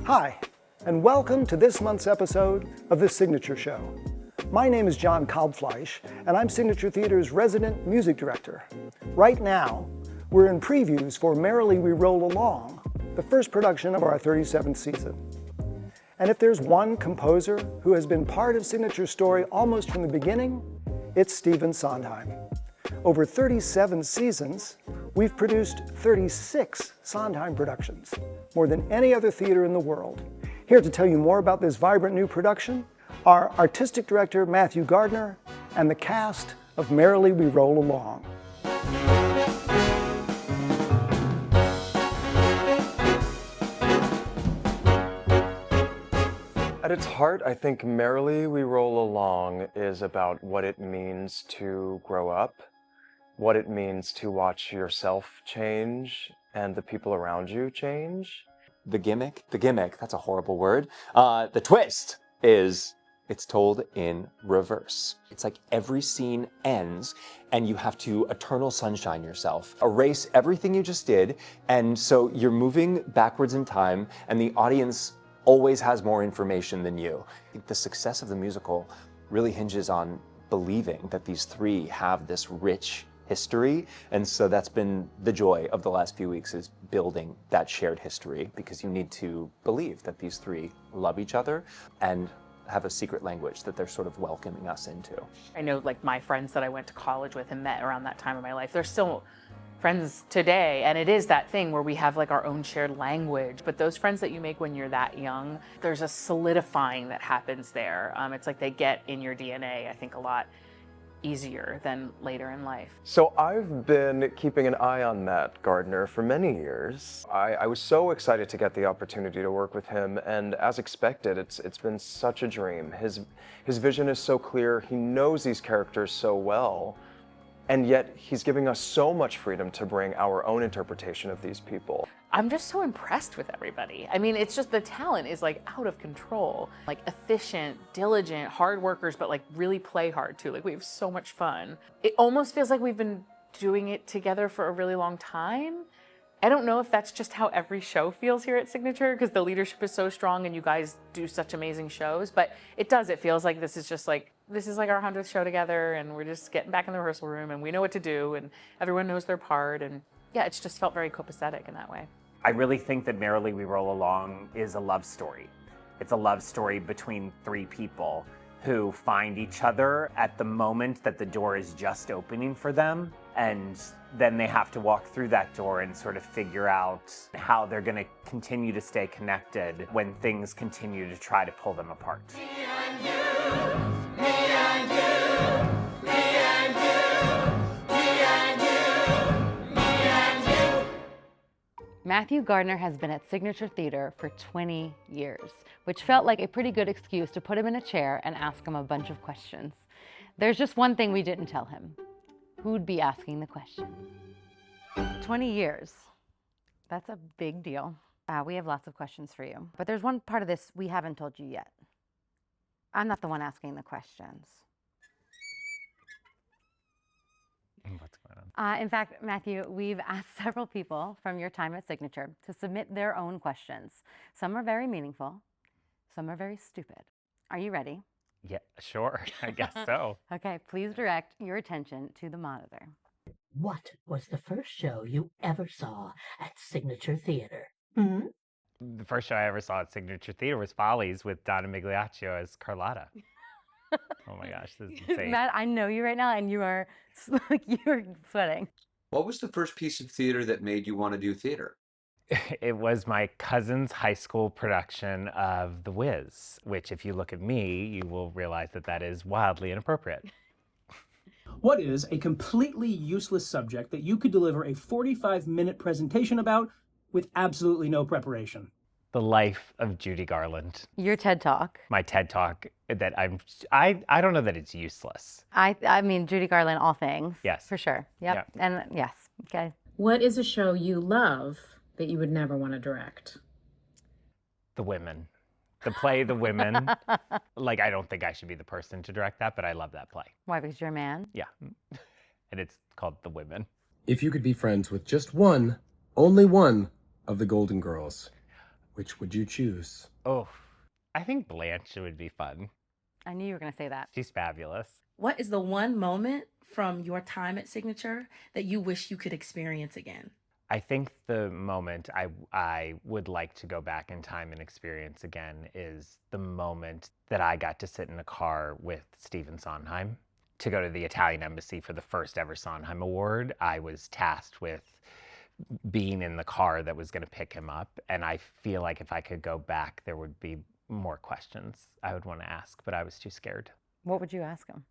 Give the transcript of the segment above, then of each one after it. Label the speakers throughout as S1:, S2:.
S1: Hi, and welcome to this month's episode of The Signature Show. My name is John Kalbfleisch, and I'm Signature Theater's resident music director. Right now, we're in previews for Merrily We Roll Along, the first production of our 37th season. And if there's one composer who has been part of Signature's story almost from the beginning, it's Stephen Sondheim. Over 37 seasons, we've produced 36 Sondheim productions, more than any other theater in the world. Here to tell you more about this vibrant new production are Artistic Director Matthew Gardiner and the cast of Merrily We Roll Along.
S2: At its heart, I think Merrily We Roll Along is about what it means to grow up, what it means to watch yourself change and the people around you change.
S3: The gimmick, that's a horrible word. The twist is it's told in reverse. It's like every scene ends and you have to eternal sunshine yourself, erase everything you just did, and so you're moving backwards in time and the audience always has more information than you. I think the success of the musical really hinges on believing that these three have this rich history, and so that's been the joy of the last few weeks, is building that shared history, because you need to believe that these three love each other and have a secret language that they're sort of welcoming us into.
S4: I know, like, my friends that I went to college with and met around that time of my life, they're still friends today, and it is that thing where we have like our own shared language. But those friends that you make when you're that young, there's a solidifying that happens there. It's like they get in your DNA, I think, a lot easier than later in life.
S2: So I've been keeping an eye on Matt Gardner for many years. I was so excited to get the opportunity to work with him, and as expected, it's been such a dream. His vision is so clear, he knows these characters so well, and yet he's giving us so much freedom to bring our own interpretation of these people.
S4: I'm just so impressed with everybody. I mean, it's just the talent is like out of control. Like efficient, diligent, hard workers, but like really play hard too. Like we have so much fun. It almost feels like we've been doing it together for a really long time. I don't know if that's just how every show feels here at Signature, because the leadership is so strong and you guys do such amazing shows, but it does. It feels like this is like our 100th show together, and we're just getting back in the rehearsal room and we know what to do and everyone knows their part, and yeah, it's just felt very copacetic in that way.
S5: I really think that Merrily We Roll Along is a love story. It's a love story between three people who find each other at the moment that the door is just opening for them, and then they have to walk through that door and sort of figure out how they're going to continue to stay connected when things continue to try to pull them apart.
S6: Me and you, me and you, me and you, me and you, me and you.
S7: Matthew Gardiner has been at Signature Theater for 20 years, which felt like a pretty good excuse to put him in a chair and ask him a bunch of questions. There's just one thing we didn't tell him. Who'd be asking the questions? 20 years. That's a big deal. We have lots of questions for you, but there's one part of this we haven't told you yet. I'm not the one asking the questions.
S5: What's going on?
S7: In fact, Matthew, we've asked several people from your time at Signature to submit their own questions. Some are very meaningful, some are very stupid. Are you ready?
S5: Yeah, sure, I guess so.
S7: Okay, please direct your attention to the monitor.
S8: What was the first show you ever saw at Signature Theater? Hmm?
S5: The first show I ever saw at Signature Theater was Follies with Donna Migliaccio as Carlotta. Oh my gosh, this is insane.
S7: Matt, I know you right now, and you are like, you're sweating.
S9: What was the first piece of theater that made you want to do theater?
S5: It was my cousin's high school production of The Wiz, which if you look at me, you will realize that that is wildly inappropriate.
S10: What is a completely useless subject that you could deliver a 45-minute presentation about with absolutely no preparation?
S5: The life of Judy Garland.
S7: Your TED Talk.
S5: My TED Talk that I don't know that it's useless.
S7: I mean, Judy Garland, all things.
S5: Yes.
S7: For sure. Yep.
S5: Yeah.
S7: And yes. Okay.
S11: What is a show you love that you would never want to direct?
S5: The Women. The play The Women. Like, I don't think I should be the person to direct that, but I love that play.
S7: Why? Because you're a man?
S5: Yeah. And it's called The Women.
S12: If you could be friends with just one, only one, of the Golden Girls, Which would you choose?
S5: Oh, I think Blanche would be fun.
S7: I knew you were going to say that.
S5: She's fabulous.
S13: What is the one moment from your time at Signature that you wish you could experience again?
S5: I think the moment I would like to go back in time and experience again is the moment that I got to sit in a car with Stephen Sondheim to go to the Italian embassy for the first ever Sondheim Award. I was tasked with being in the car that was going to pick him up, and I feel like if I could go back, there would be more questions I would want to ask, but I was too scared.
S7: What would you ask him?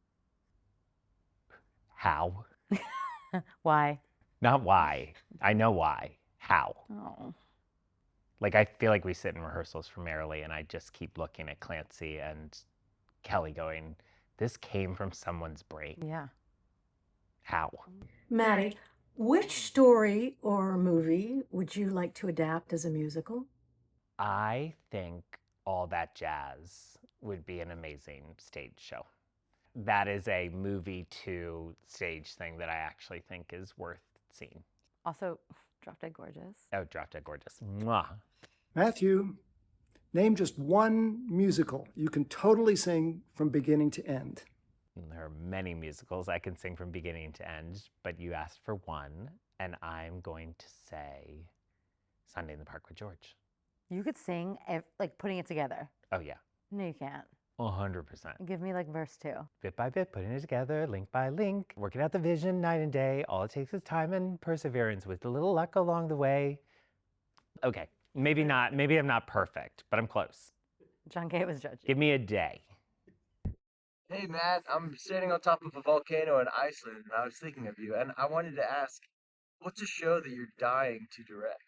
S5: How?
S7: Why?
S5: Not why. I know why. How?
S7: Oh.
S5: Like, I feel like we sit in rehearsals for Merrily, and I just keep looking at Clancy and Kelly going, this came from someone's brain.
S7: Yeah.
S5: How?
S14: Maddie, which story or movie would you like to adapt as a musical?
S5: I think All That Jazz would be an amazing stage show. That is a movie to stage thing that I actually think is worth seeing.
S7: Also, Drop Dead Gorgeous.
S5: Oh, Drop Dead Gorgeous. Mwah.
S1: Matthew, name just one musical you can totally sing from beginning to end.
S5: There are many musicals I can sing from beginning to end, but you asked for one, and I'm going to say Sunday in the Park with George.
S7: You could sing, like, putting it together.
S5: Oh, yeah.
S7: No, you can't.
S5: 100%.
S7: Give me, like, verse 2.
S5: Bit by bit, putting it together, link by link, working out the vision night and day. All it takes is time and perseverance with a little luck along the way. Okay, maybe not. Maybe I'm not perfect, but I'm close.
S7: John K. was judging.
S5: Give me a day.
S15: Hey, Matt, I'm standing on top of a volcano in Iceland, and I was thinking of you, and I wanted to ask, what's a show that you're dying to direct?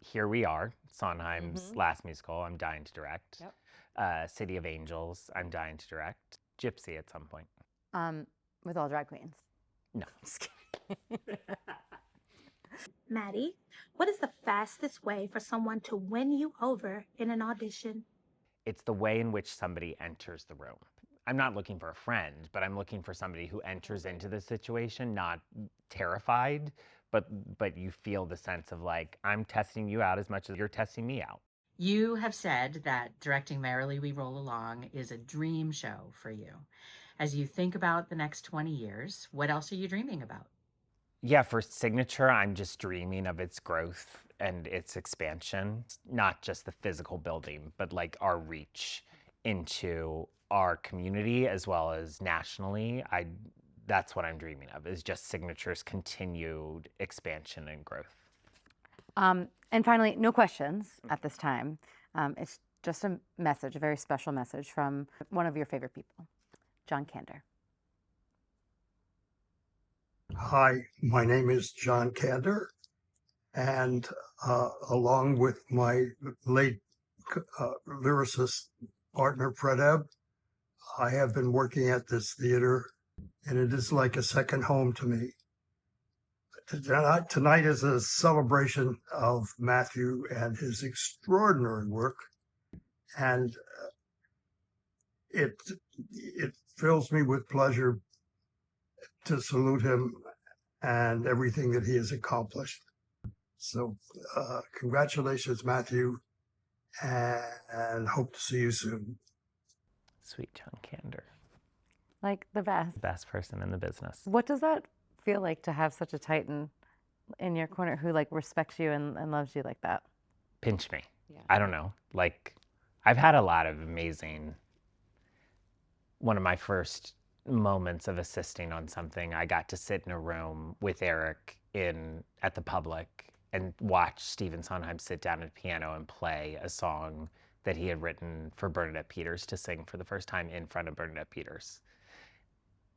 S5: Here We Are, Sondheim's last musical, I'm dying to direct.
S7: Yep.
S5: City of Angels, I'm dying to direct. Gypsy at some point.
S7: With all drag queens.
S5: No.
S7: Just kidding.
S16: Maddie, what is the fastest way for someone to win you over in an audition?
S5: It's the way in which somebody enters the room. I'm not looking for a friend, but I'm looking for somebody who enters into the situation not terrified, but you feel the sense of like, I'm testing you out as much as you're testing me out.
S17: You have said that directing Merrily We Roll Along is a dream show for you. As you think about the next 20 years, what else are you dreaming about?
S5: Yeah, for Signature, I'm just dreaming of its growth and its expansion, not just the physical building, but like our reach into our community as well as nationally. That's what I'm dreaming of, is just Signature's continued expansion and growth.
S7: And finally, no questions at this time. It's just a message, a very special message from one of your favorite people, John Kander.
S18: Hi, my name is John Kander, and along with my late lyricist partner, Fred Ebb, I have been working at this theater, and it is like a second home to me. Tonight is a celebration of Matthew and his extraordinary work, and it fills me with pleasure to salute him and everything that he has accomplished. So congratulations, Matthew, and hope to see you soon.
S5: Sweet John Kander.
S7: Like the best.
S5: Best person in the business.
S7: What does that feel like to have such a titan in your corner who like respects you and loves you like that?
S5: Pinch me.
S7: Yeah.
S5: I don't know. Like, I've had a lot of amazing, one of my first moments of assisting on something, I got to sit in a room with Eric at the Public and watch Stephen Sondheim sit down at a piano and play a song that he had written for Bernadette Peters to sing for the first time in front of Bernadette Peters.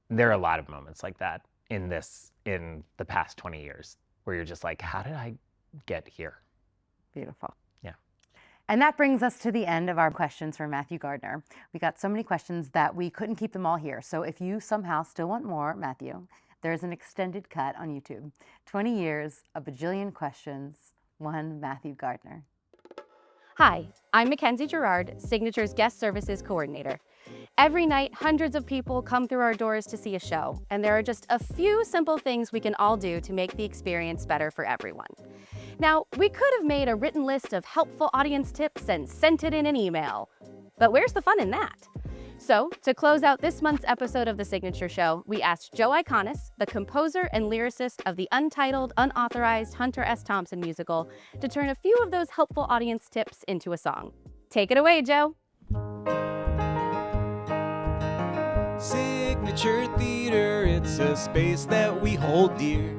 S5: There are a lot of moments like that in the past 20 years where you're just like, how did I get here?
S7: Beautiful.
S5: Yeah.
S7: And that brings us to the end of our questions for Matthew Gardiner. We got so many questions that we couldn't keep them all here. So if you somehow still want more, Matthew, there's an extended cut on YouTube. 20 years, a bajillion questions, one Matthew Gardiner.
S19: Hi, I'm Mackenzie Gerard, Signature's Guest Services Coordinator.
S12: Every night, hundreds of people come through our doors to see a show, and there are just a few simple things we can all do to make the experience better for everyone. Now, we could have made a written list of helpful audience tips and sent it in an email, but where's the fun in that? So, to close out this month's episode of The Signature Show, we asked Joe Iconis, the composer and lyricist of the untitled, unauthorized Hunter S. Thompson musical, to turn a few of those helpful audience tips into a song. Take it away, Joe.
S19: Signature Theater, it's a space that we hold dear.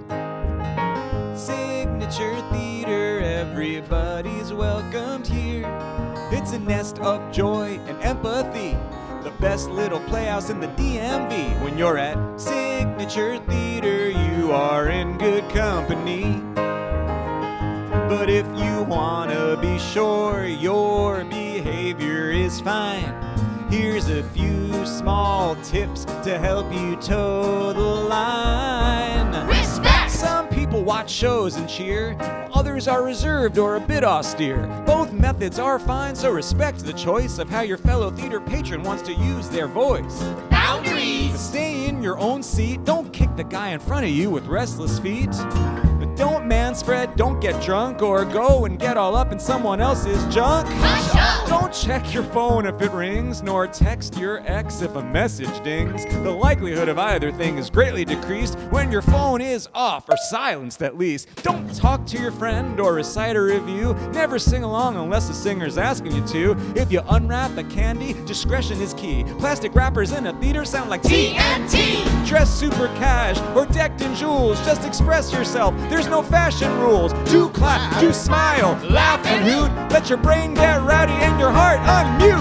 S19: Signature Theater, everybody's welcomed here. It's a nest of joy and empathy, the best little playhouse in the DMV. When you're at Signature Theater, you are in good company. But if you wanna be sure your behavior is fine, here's a few small tips to help you toe the line. Respect! Some people watch shows and cheer, others are reserved or a bit austere. Both methods are fine, so respect the choice of how your fellow theater patron wants to use their voice. Boundaries! Stay in your own seat, don't kick the guy in front of you with restless feet. Don't manspread, don't get drunk, or go and get all up in someone else's junk. Don't check your phone if it rings, nor text your ex if a message dings. The likelihood of either thing is greatly decreased when your phone is off or silenced at least. Don't talk to your friend or recite a review. Never sing along unless the singer's asking you to. If you unwrap a candy, discretion is key. Plastic wrappers in a theater sound like TNT. Dress super cash or decked in jewels, just express yourself. There's no fashion rules. Do clap, do smile, laugh and hoot. Let your brain get rowdy and your heart unmute.